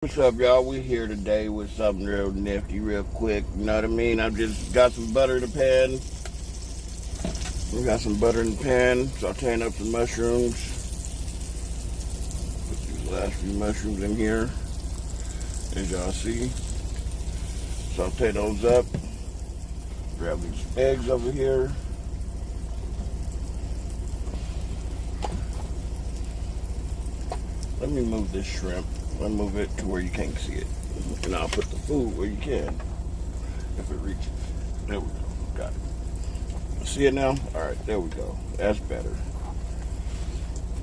What's up, y'all? We here today with something real nifty, real quick. You know what I mean? I've just got some butter in the pan. We got some butter in the pan, sauteing up some mushrooms. Put these last few mushrooms in here, as y'all see. Saute those up. Grab these eggs over here. Let me move this shrimp. Let me move it to where you can't see it. And I'll put the food where you can, if it reaches. There we go. Got it. See it now? Alright, there we go. That's better.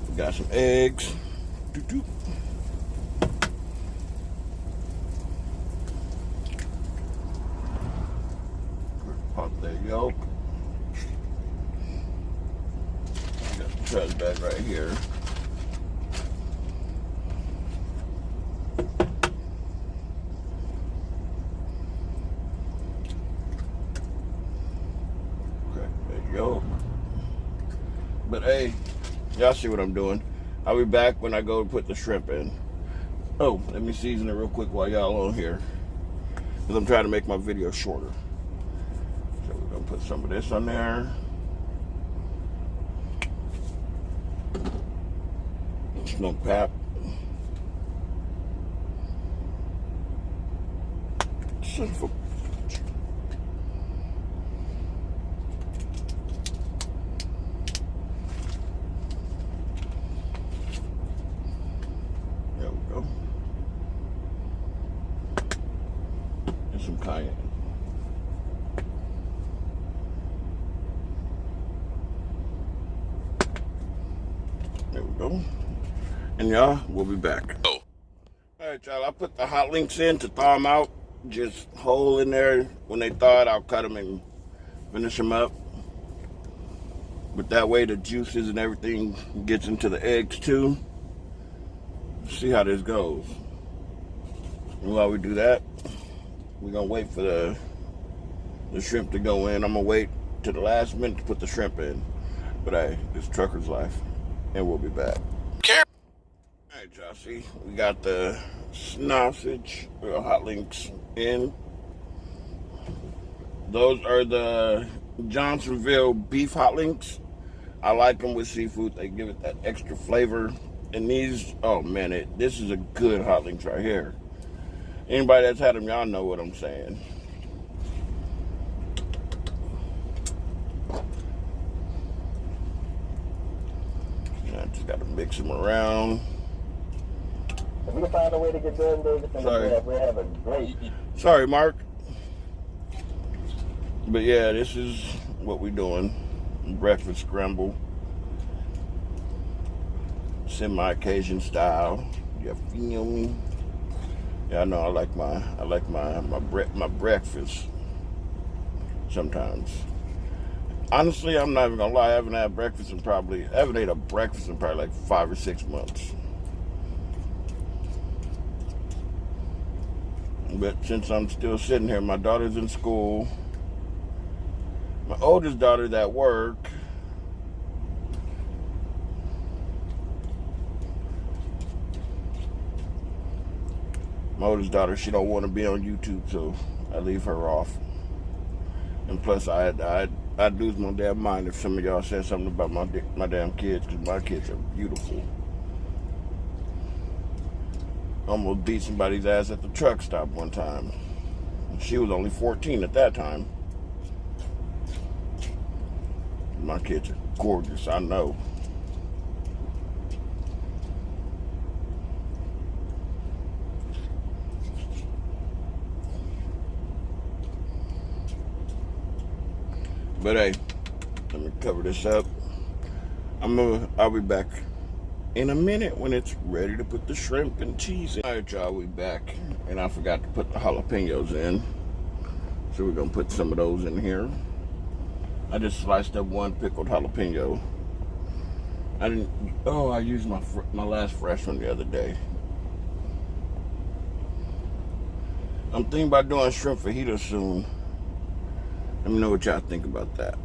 We got some eggs. Doo-doo. Pop that yolk. Got the trash bag right here. But hey, y'all see what I'm doing. I'll be back when I go to put the shrimp in. Oh, let me season it real quick while y'all on here, because I'm trying to make my video shorter. So we're gonna put some of this on there. Smoke pap. Son of a... some cayenne. There we go. And y'all, we'll be back. Oh. Alright, y'all, I put the hot links in to thaw them out. Just hole in there. When they thaw it, I'll cut them and finish them up. But that way the juices and everything gets into the eggs too. See how this goes. And while we do that, we're gonna wait for the shrimp to go in. I'm gonna wait to the last minute to put the shrimp in. But hey, it's Trucker's Life, and we'll be back. Alright, y'all, see, we got the sausage, hot links in. Those are the Johnsonville beef hot links. I like them with seafood. They give it that extra flavor. And these, oh man, this is a good hot links right here. Anybody that's had them, y'all know what I'm saying. I just got to mix them around. If we can find a way to get done, David, we're having great. Sorry, Mark. But yeah, this is what we're doing. Breakfast scramble. Semi-Cajun style. You feel me? Yeah, I know. I like my breakfast sometimes. Honestly, I'm not even gonna lie. I haven't ate a breakfast in probably like 5 or 6 months. But since I'm still sitting here, my daughter's in school. My oldest daughter's at work. My oldest daughter, she don't want to be on YouTube, so I leave her off. And plus, I'd lose my damn mind if some of y'all said something about my damn kids, because my kids are beautiful. Almost beat somebody's ass at the truck stop one time. She was only 14 at that time. My kids are gorgeous, I know. But hey, let me cover this up. I'll be back in a minute when it's ready to put the shrimp and cheese in. Alright, y'all, we back. And I forgot to put the jalapenos in. So we're gonna put some of those in here. I just sliced up one pickled jalapeno. I used my last fresh one the other day. I'm thinking about doing shrimp fajita soon. Let me know what y'all think about that.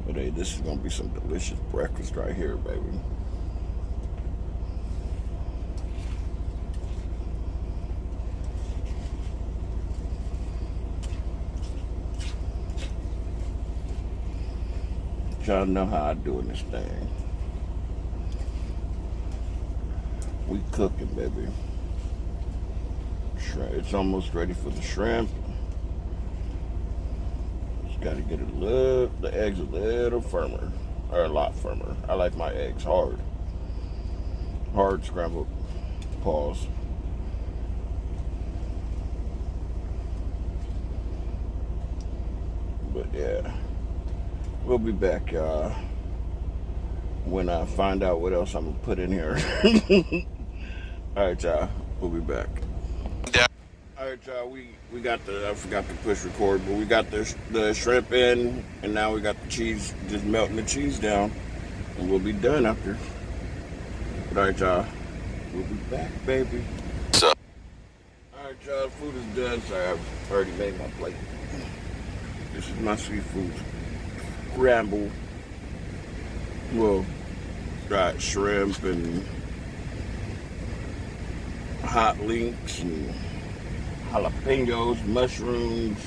But hey, this is gonna be some delicious breakfast right here, baby. y'all know how I do in this thing. We cooking, baby. It's almost ready for the shrimp. Just gotta get the eggs a little firmer, or a lot firmer. I like my eggs hard scrambled. Pause. But yeah, we'll be back, y'all, when I find out what else I'm gonna put in here. Alright, y'all, we'll be back. Alright, y'all, we got I forgot to push record, but we got the shrimp in, and now we got the cheese, just melting the cheese down, and we'll be done after. Alright, y'all, we'll be back, baby. Alright, y'all, the food is done. Sorry, I've already made my plate. This is my seafood scramble. Well, got shrimp and hot links and jalapenos, mushrooms,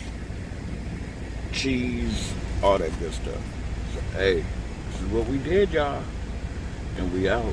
cheese, all that good stuff. So, hey, this is what we did, y'all. And we out.